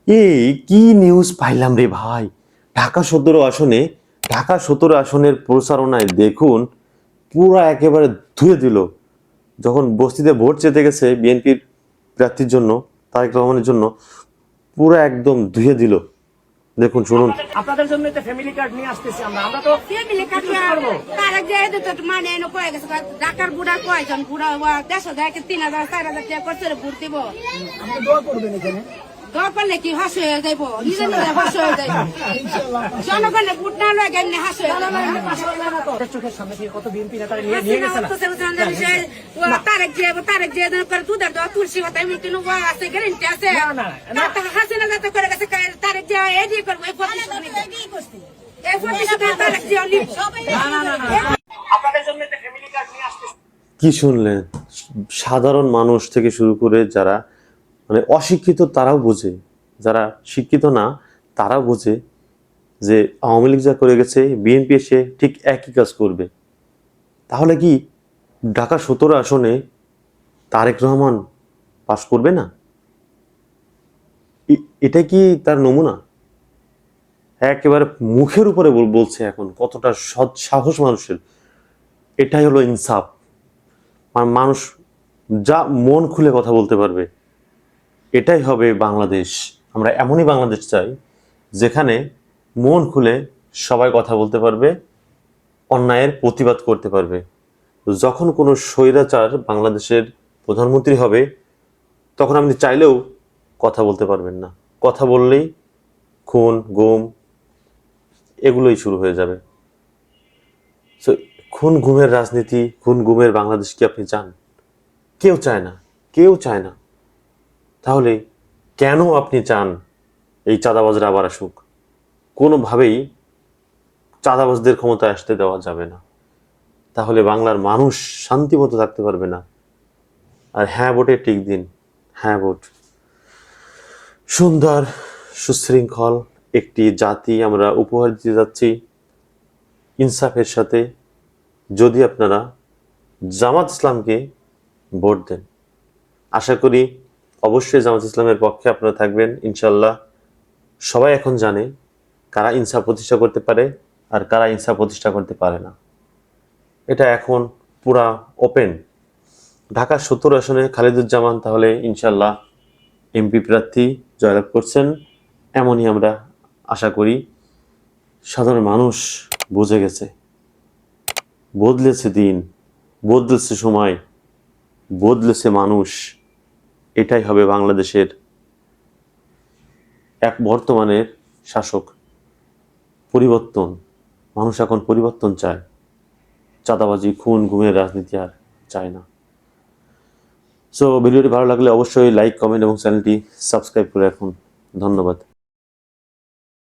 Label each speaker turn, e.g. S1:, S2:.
S1: এই কি নিউজ পাইলাম রে ভাই! ঢাকা ১৭ আসনের প্রচারণায় দেখুন পুরা একেবারে ধুয়ে দিল। যখন বস্তিতে ভোট চেতে গেছে বিএনপির প্রার্থীর জন্য, তারেক রহমানের জন্য, পুরা একদম ধুয়ে দিল। দেখুন, শুনুন।
S2: আপনাদের জন্য তো ফ্যামিলি কার্ড নিয়ে আসতেছি আমরা তো
S3: ফ্যামিলি কার্ড তার যে তো মানে এনে কয়ে গেছে ঢাকার বুড়া কয়জন বুড়া ১০,০০০ ৩,০০০ ৪,০০০ টাকা করছে ভোট দিব।
S2: আপনি দোয়া করবেন এখানে
S3: দোয়া করলে কি হাস হয়ে যাইব, নিজে নিজে হাস হয়ে যাইব। জনগণের ভোট না লয় গেলে হাস হয়ে যাবে।
S2: চোখের সামনে থেকে কত বিএনপি নেতারা নিয়ে গেছে না
S3: তারেক যে করে দুধের দেওয়া তুলসী কথা এমনি আছে গ্যারেন্টি আছে। হাসিনা যাতে করে গেছে তারেক যে এডিয়ে করবো এই প্রতিশোধ তারেক যে
S2: আপনাদের জন্য তো ফ্যামিলি কার্ড নিয়ে আসতেছি।
S1: কি শুনলেন? সাধারণ মানুষ থেকে শুরু করে যারা মানে অশিক্ষিত তারাও বোঝে, যারা শিক্ষিত না তারাও বোঝে যে আওয়ামী লীগ যা করে গেছে বিএনপি এসে ঠিক একই কাজ করবে। তাহলে কি ঢাকা ১৭ আসনে তারেক রহমান পাশ করবে না? এটা কি তার নমুনা? একেবারে মুখের উপরে বলছে এখন, কতটা সৎ সাহস মানুষের! এটাই হলো ইনসাফ। মানুষ যা মন খুলে কথা বলতে পারবে, এটাই হবে বাংলাদেশ। আমরা এমনই বাংলাদেশ চাই যেখানে মন খুলে সবাই কথা বলতে পারবে, অন্যায়ের প্রতিবাদ করতে পারবে। যখন কোনো স্বৈরাচার বাংলাদেশের প্রধানমন্ত্রী হবে, তখন আপনি চাইলেও কথা বলতে পারবেন না। কথা বললেই খুন গুম এগুলোই শুরু হয়ে যাবে। সো খুন গুমের রাজনীতি, খুন গুমের বাংলাদেশ কি আপনি চান? কেউ চায় না, কেউ চায় না। তাহলে কেন আপনি চান এই চাঁদাবাজরা আবার আসুক? কোনোভাবেই চাঁদাবাজদের ক্ষমতায় আসতে দেওয়া যাবে না। তাহলে বাংলার মানুষ শান্তিমতো থাকতে পারবে না। আর হ্যাঁ ভোটে টিক দিন, হ্যাঁ ভোট। সুন্দর সুশৃঙ্খল একটি জাতি আমরা উপহার দিতে যাচ্ছি ইনসাফের সাথে। যদি আপনারা জামাত ইসলামকে ভোট দেন, আশা করি অবশ্যই জামাত ইসলামের পক্ষে আপনারা থাকবেন ইনশাল্লাহ। সবাই এখন জানে কারা ইনসাফ প্রতিষ্ঠা করতে পারে আর কারা ইনসাফ প্রতিষ্ঠা করতে পারে না। এটা এখন পুরা ওপেন। ঢাকা ১৭ আসনে খালিদুজ্জামান তাহলে ইনশাল্লাহ এমপি প্রার্থী জয়লাভ করছেন, এমনই আমরা আশা করি। সাধারণ মানুষ বুঝে গেছে, বদলেছে দিন, বদলেছে সময়, বদলেছে মানুষ। এটাই হবে বাংলাদেশের এক বর্তমানের শাসক। পরিবর্তন, মানুষ এখন পরিবর্তন চায়। চাঁদাবাজি খুন গুমের রাজনীতি আর চায় না। সো ভিডিওটি ভালো লাগলে অবশ্যই লাইক কমেন্ট এবং চ্যানেলটি সাবস্ক্রাইব করে রাখুন। ধন্যবাদ।